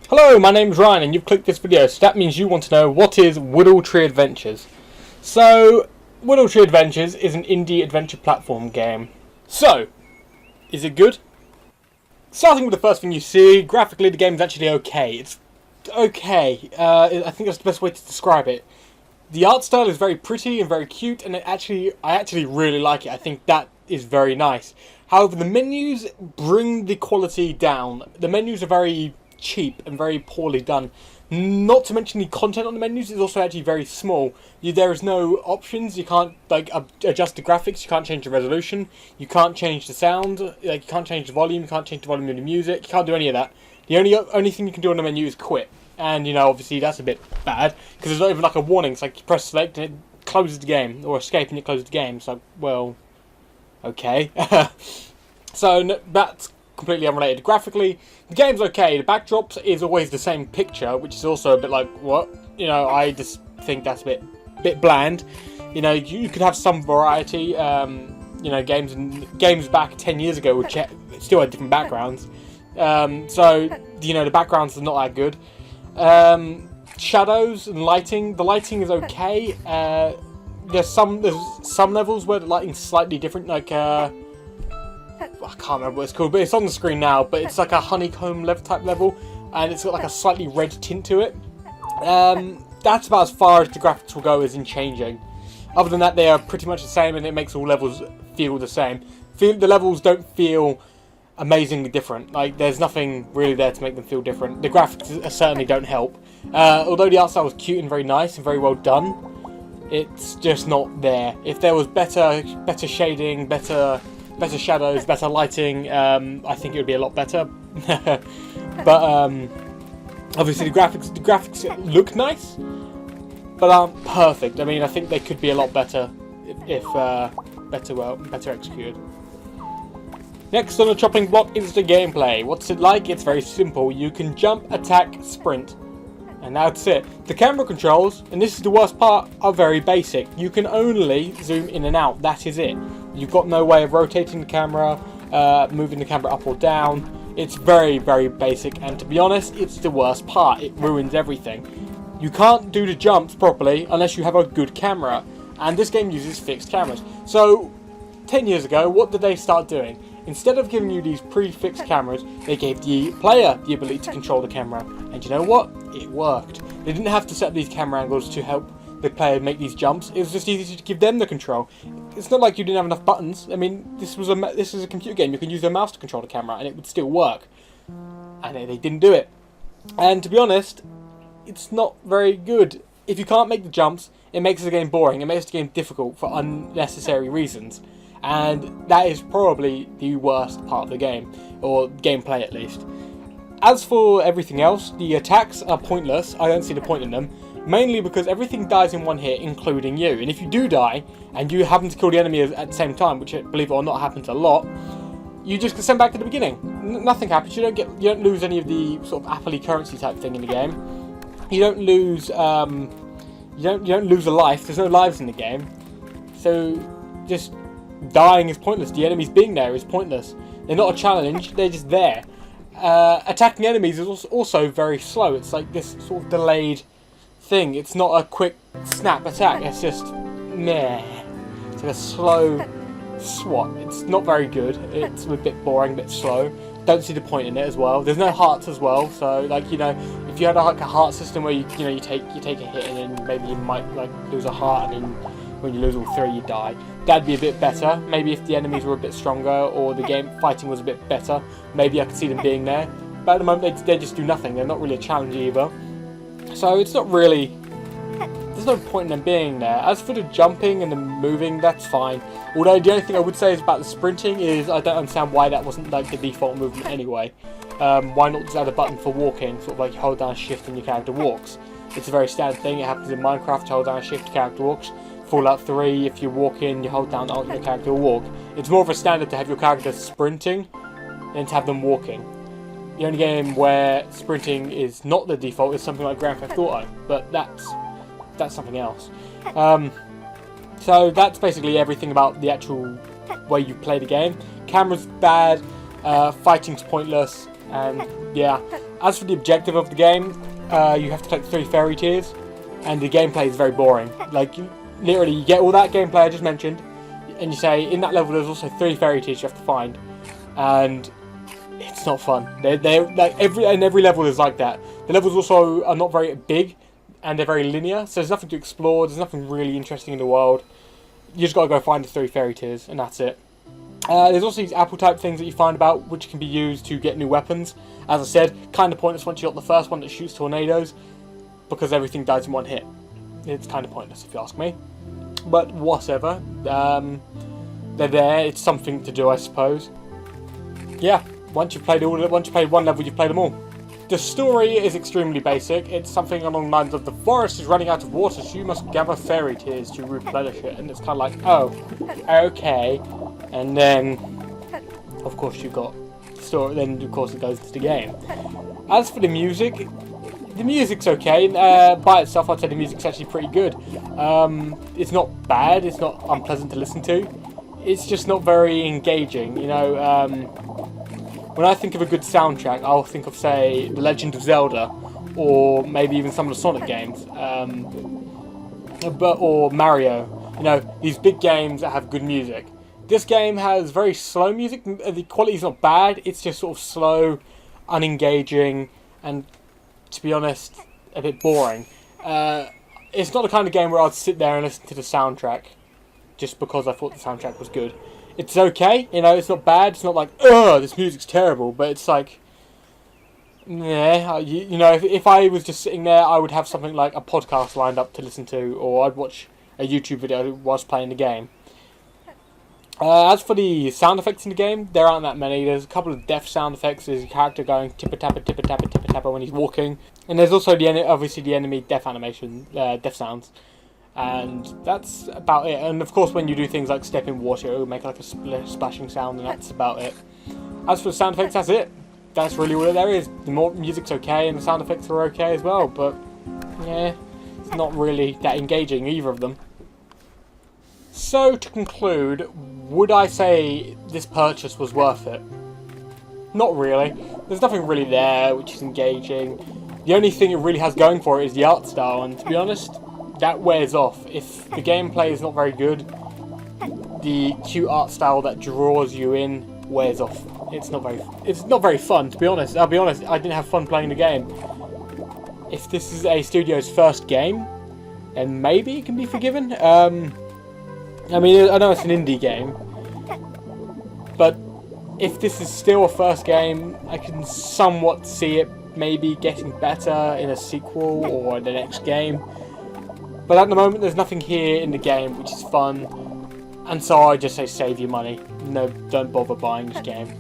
Hello, my name's Ryan and you've clicked this video, so that means you want to know what is Woodle Tree Adventures. So, Woodle Tree Adventures is an indie adventure platform game. So, is it good? Starting with the first thing you see, graphically the game's actually okay. It's okay. I think that's the best way to describe it. The art style is very pretty and very cute, and I actually really like it. I think that is very nice. However, the menus bring the quality down. The menus are very cheap and very poorly done. Not to mention the content on the menus is also actually very small. There is no options. You can't adjust the graphics. You can't change the resolution. You can't change the sound. You can't change the volume. You can't change the volume of the music. You can't do any of that. The only thing you can do on the menu is quit. And obviously that's a bit bad because there's not even a warning. It's like you press select and it closes the game, or escape and it closes the game. So well, okay. So that's completely unrelated. Graphically, the game's okay. The backdrop is always the same picture, which is also a bit like, what? I just think that's a bit bland. You could have some variety. Games back 10 years ago would still had different backgrounds. So the backgrounds are not that good. Shadows and lighting. The lighting is okay. There's some levels where the lighting's slightly different, I can't remember what it's called, but it's on the screen now, but it's like a honeycomb type level, and it's got a slightly red tint to it. That's about as far as the graphics will go as in changing. Other than that, they are pretty much the same, and it makes all levels feel the same. The levels don't feel amazingly different. There's nothing really there to make them feel different. The graphics certainly don't help. Although the art style was cute and very nice and very well done, it's just not there. If there was better shading, better shadows, better lighting, I think it would be a lot better. But obviously the graphics look nice, but aren't perfect. I think they could be a lot better if better executed. Next on the chopping block is the gameplay. What's it like? It's very simple. You can jump, attack, sprint, and that's it. The camera controls, and this is the worst part, are very basic. You can only zoom in and out. That is it. You've got no way of rotating the camera, moving the camera up or down. It's very, very basic, and to be honest, it's the worst part. It ruins everything. You can't do the jumps properly unless you have a good camera, and this game uses fixed cameras. So, 10 years ago, what did they start doing? Instead of giving you these pre-fixed cameras, they gave the player the ability to control the camera. And you know what? It worked. They didn't have to set these camera angles to help the player make these jumps. It was just easy to give them the control. It's not like you didn't have enough buttons. This was a computer game. You can use a mouse to control the camera and it would still work. And they didn't do it. And to be honest, it's not very good. If you can't make the jumps, it makes the game boring. It makes the game difficult for unnecessary reasons. And that is probably the worst part of the game, or gameplay at least. As for everything else, the attacks are pointless. I don't see the point in them, mainly because everything dies in one hit, including you. And if you do die, and you happen to kill the enemy at the same time, which believe it or not happens a lot, you just get sent back to the beginning. Nothing happens. You don't lose any of the sort of Appley currency type thing in the game. You don't lose you don't lose a life. There's no lives in the game, so just dying is pointless. The enemies being there is pointless. They're not a challenge, they're just there. Attacking enemies is also very slow. It's like this sort of delayed thing. It's not a quick snap attack, it's just meh. It's like a slow swat. It's not very good. It's a bit boring, a bit slow. Don't see the point in it as well. There's no hearts as well, so if you had a heart system where you take a hit and then maybe you might lose a heart, and then when you lose all three you die. That'd be a bit better. Maybe if the enemies were a bit stronger or the game fighting was a bit better, maybe I could see them being there. But at the moment they just do nothing. They're not really a challenge either. So it's not really, there's no point in them being there. As for the jumping and the moving, that's fine. Although the only thing I would say is about the sprinting is I don't understand why that wasn't the default movement anyway. Why not just add a button for walking, sort of hold down shift and your character walks. It's a very standard thing. It happens in Minecraft. You hold down shift, your character walks. Fallout 3, if you walk in, you hold down Alt, your character will walk. It's more of a standard to have your character sprinting than to have them walking. The only game where sprinting is not the default is something like Grand Theft Auto, but that's something else. So that's basically everything about the actual way you play the game. Camera's bad, fighting's pointless, and yeah, As for the objective of the game, you have to collect 3 fairy tears, and the gameplay is very boring. Like, literally, you get all that gameplay I just mentioned, and you say, in that level there's also 3 fairy tears you have to find, and it's not fun. They're like, every level is like that. The levels also are not very big, and they're very linear, so there's nothing to explore, there's nothing really interesting in the world. You just gotta go find the 3 fairy tears, and that's it. There's also these apple type things that you find about, which can be used to get new weapons. As I said, kind of pointless once you got the first one that shoots tornadoes, because everything dies in one hit. It's kind of pointless if you ask me. But whatever. They're there, it's something to do, I suppose. Yeah, once you've played one level, you've played them all. The story is extremely basic. It's something along the lines of the forest is running out of water, so you must gather fairy tears to replenish it. And it's kind of like, oh, okay. And then, of course, you've got the story. Then, of course, it goes to the game. As for the music's okay. By itself, I'd say the music's actually pretty good. It's not bad. It's not unpleasant to listen to. It's just not very engaging. You know, when I think of a good soundtrack, I'll think of, say, The Legend of Zelda, or maybe even some of the Sonic games, or Mario. You know, these big games that have good music. This game has very slow music. The quality's not bad. It's just sort of slow, unengaging, and, to be honest, a bit boring. It's not the kind of game where I'd sit there and listen to the soundtrack just because I thought the soundtrack was good. It's okay, you know, it's not bad. It's not like, ugh, this music's terrible, but it's like, yeah, you know, if I was just sitting there, I would have something like a podcast lined up to listen to, or I'd watch a YouTube video whilst playing the game. As for the sound effects in the game, there aren't that many. There's a couple of death sound effects. There's a character going tippa-tappa, tippa-tappa, tippa-tappa when he's walking. And there's also obviously the enemy death animation, death sounds. And that's about it. And of course, when you do things like step in water, it will make like a splashing sound, and that's about it. As for the sound effects, that's it. That's really all there is. The music's okay, and the sound effects are okay as well, but yeah, it's not really that engaging, either of them. So, to conclude, would I say this purchase was worth it? Not really. There's nothing really there which is engaging. The only thing it really has going for it is the art style, and to be honest, that wears off. If the gameplay is not very good, the cute art style that draws you in wears off. It's not very fun, to be honest. I'll be honest, I didn't have fun playing the game. If this is a studio's first game, then maybe it can be forgiven. I mean, I know it's an indie game, but if this is still a first game, I can somewhat see it maybe getting better in a sequel or in the next game. But at the moment, there's nothing here in the game which is fun, and so I just say save your money. No, don't bother buying this game.